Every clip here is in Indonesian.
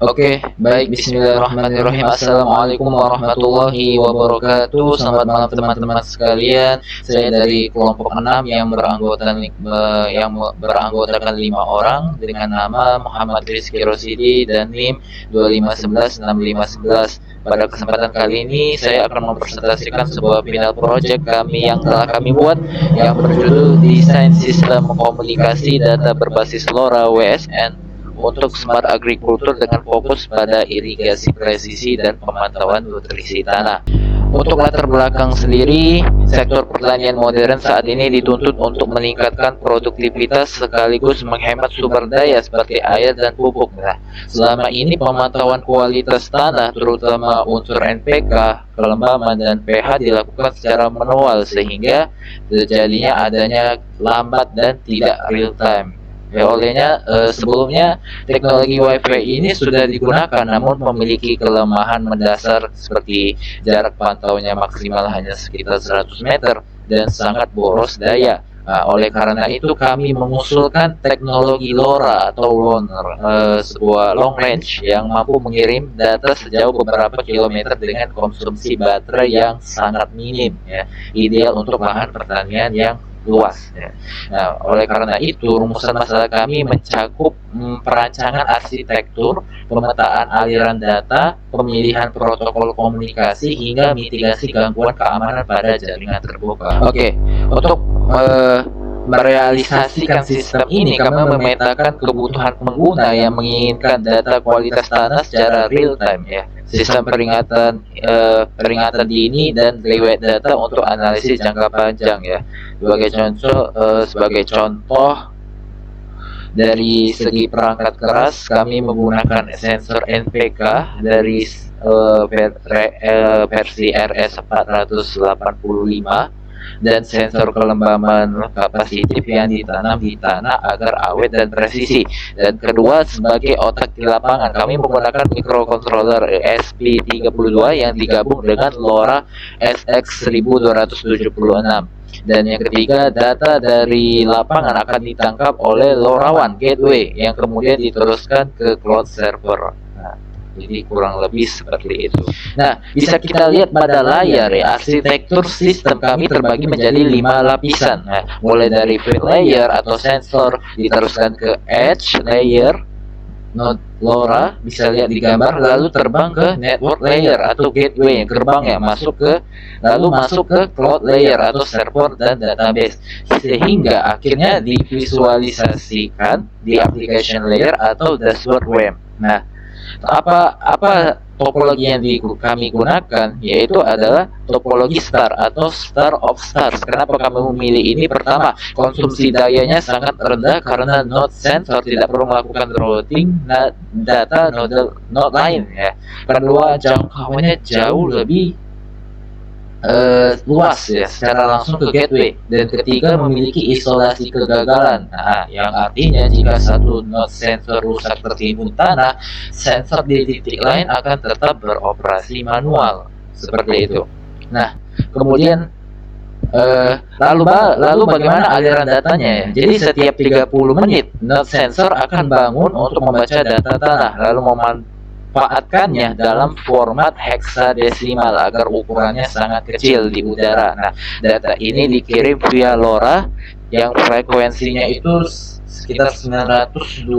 Oke, baik. Bismillahirrahmanirrahim. Assalamualaikum warahmatullahi wabarakatuh. Selamat malam teman-teman sekalian. Saya dari kelompok 6 yang beranggotakan 5 orang dengan nama Muhammad Rizky Rosidi dan NIM 25116511. Pada kesempatan kali ini saya akan mempresentasikan sebuah final project kami yang telah kami buat yang berjudul Desain Sistem Komunikasi Data Berbasis LoRa WSN untuk smart agriculture dengan fokus pada irigasi presisi dan pemantauan nutrisi tanah. Untuk latar belakang sendiri, sektor pertanian modern saat ini dituntut untuk meningkatkan produktivitas sekaligus menghemat sumber daya seperti air dan pupuk. Nah, selama ini pemantauan kualitas tanah terutama unsur NPK, kelembaman dan pH dilakukan secara manual sehingga terjadinya adanya lambat dan tidak real time. Sebelumnya teknologi Wi-Fi ini sudah digunakan namun memiliki kelemahan mendasar seperti jarak pantaunya maksimal hanya sekitar 100 meter dan sangat boros daya. Nah, oleh karena itu kami mengusulkan teknologi LoRa atau loner, sebuah long range yang mampu mengirim data sejauh beberapa kilometer dengan konsumsi baterai yang sangat minim, ya, ideal untuk lahan pertanian yang luas, ya. Nah, oleh karena itu rumusan masalah kami mencakup perancangan arsitektur, pemetaan aliran data, pemilihan protokol komunikasi hingga mitigasi gangguan keamanan pada jaringan terbuka. Oke, untuk merealisasikan sistem ini kami memetakan kebutuhan pengguna yang menginginkan data kualitas tanah secara real time, ya. Sistem peringatan dini dan riwayat data untuk analisis jangka panjang, ya. Sebagai contoh dari segi perangkat keras kami menggunakan sensor NPK dari versi RS485 dan sensor kelembaman kapasitif yang ditanam di tanah agar awet dan presisi. Dan kedua, sebagai otak di lapangan, kami menggunakan microcontroller ESP32 yang digabung dengan LoRa SX1276. Dan yang ketiga, data dari lapangan akan ditangkap oleh LoRaWAN Gateway yang kemudian diteruskan ke cloud server. Jadi kurang lebih seperti itu. Nah, bisa kita lihat pada layar, ya, arsitektur sistem kami terbagi menjadi 5 lapisan. Nah, mulai dari field layer atau sensor, diteruskan ke edge layer, node LoRa, bisa lihat di gambar, lalu terbang ke network layer atau gateway, gerbang, ya, lalu masuk ke cloud layer atau server dan database, sehingga akhirnya divisualisasikan di application layer atau dashboard web. Nah, apa topologi yang kami gunakan, yaitu adalah topologi star atau star of stars. Kenapa kami memilih ini? Pertama, konsumsi dayanya sangat rendah karena node sensor tidak perlu melakukan routing data node lain, ya. Kedua, jangkauannya jauh lebih luas, ya, secara langsung ke gateway. Dan ketiga, memiliki isolasi kegagalan. Nah, yang artinya jika satu node sensor rusak tertimbun tanah, sensor di titik lain akan tetap beroperasi manual, seperti itu. Nah, kemudian lalu bagaimana aliran datanya, ya? Jadi setiap 30 menit node sensor akan bangun untuk membaca data tanah lalu memanfaatkannya dalam format heksadesimal agar ukurannya sangat kecil di udara. Nah, data ini dikirim via LoRa yang frekuensinya itu sekitar 920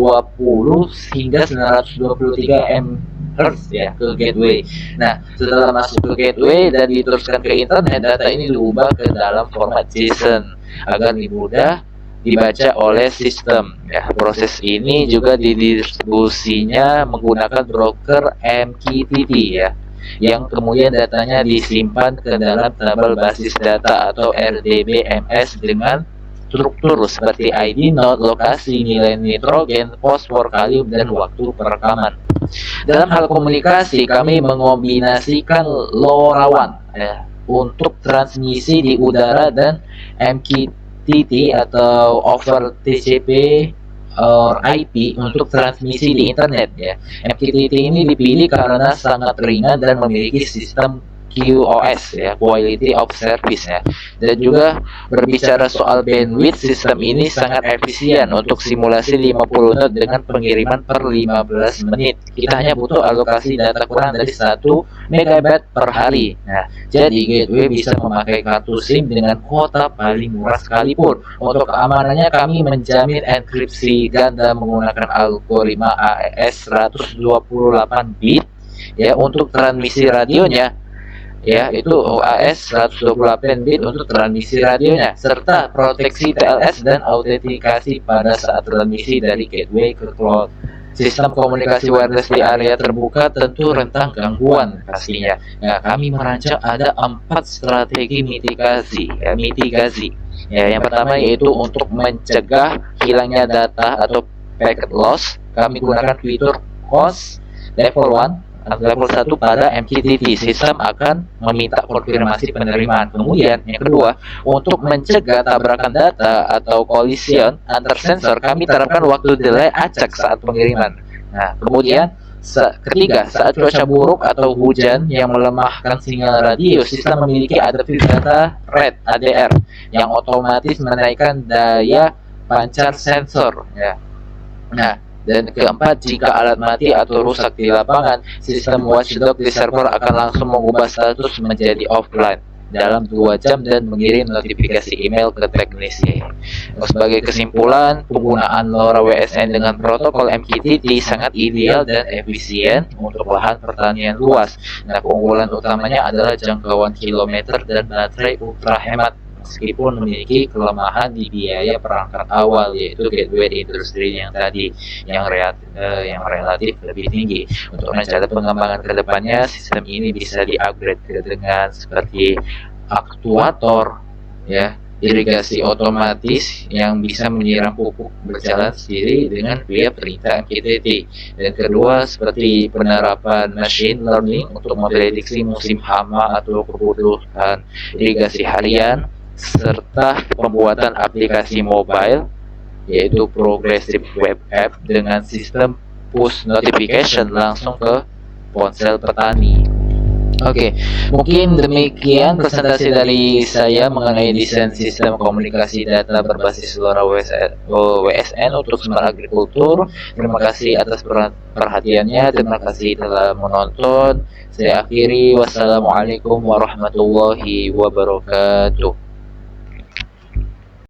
hingga 923 MHz, ya, ke gateway. Nah, setelah masuk ke gateway dan diteruskan ke internet, data ini diubah ke dalam format JSON agar mudah dibaca oleh sistem, ya. Proses ini juga didistribusinya menggunakan broker MQTT, ya, yang kemudian datanya disimpan ke dalam tabel basis data atau RDBMS dengan struktur seperti ID node, lokasi, nilai nitrogen, fosfor, kalium, dan waktu perekaman. Dalam hal komunikasi, kami mengombinasikan LoRaWAN, ya, untuk transmisi di udara dan MQTT atau over TCP or IP untuk transmisi di internet, ya. MQTT ini dipilih karena sangat ringan dan memiliki sistem QoS ya, Quality of Service ya. Dan juga berbicara soal bandwidth, sistem ini sangat efisien untuk simulasi 50 not dengan pengiriman per 15 menit. Kita hanya butuh alokasi data kurang dari 1 MB per hari. Nah, jadi gateway bisa memakai kartu SIM dengan kuota paling murah sekalipun. Untuk keamanannya kami menjamin enkripsi ganda menggunakan algoritma AES 128 bit ya untuk transmisi radionya. Ya, itu AES 128 bit untuk transmisi radionya, serta proteksi TLS dan autentikasi pada saat transmisi dari gateway ke cloud. Sistem komunikasi wireless di area terbuka tentu rentan gangguan pastinya. Nah, kami merancang ada 4 strategi mitigasi. Ya, yang pertama yaitu untuk mencegah hilangnya data atau packet loss. Kami gunakan fitur COS level 1 pada MQTT. Sistem akan meminta konfirmasi penerimaan. Kemudian yang kedua, untuk mencegah tabrakan data atau collision antar sensor, kami terapkan waktu delay acak saat pengiriman. Nah, kemudian ketiga, saat cuaca buruk atau hujan yang melemahkan sinyal radio, sistem memiliki adaptive data rate ADR yang otomatis menaikkan daya pancar sensor ya. Nah, dan keempat, jika alat mati atau rusak di lapangan, sistem watchdog di server akan langsung mengubah status menjadi offline dalam 2 jam dan mengirim notifikasi email ke teknisi. Sebagai kesimpulan, penggunaan LoRa WSN dengan protokol MQTT sangat ideal dan efisien untuk lahan pertanian luas. Nah, keunggulan utamanya adalah jangkauan kilometer dan baterai ultra hemat, meskipun memiliki kelemahan di biaya perangkat awal, yaitu gateway industri yang tadi yang relatif lebih tinggi. Untuk rencana pengembangan kedepannya, sistem ini bisa di-upgrade dengan seperti aktuator ya, irigasi otomatis yang bisa menyiram pupuk berjalan sendiri dengan via perintah MQTT. Dan kedua, seperti penerapan machine learning untuk memprediksi musim hama atau kebutuhan irigasi harian, serta pembuatan aplikasi mobile yaitu progressive web app dengan sistem push notification langsung ke ponsel petani. Oke, mungkin demikian presentasi dari saya mengenai desain sistem komunikasi data berbasis LoRa WSN untuk Smart Agriculture. Terima kasih atas perhatiannya, terima kasih telah menonton. Saya akhiri, wassalamualaikum warahmatullahi wabarakatuh.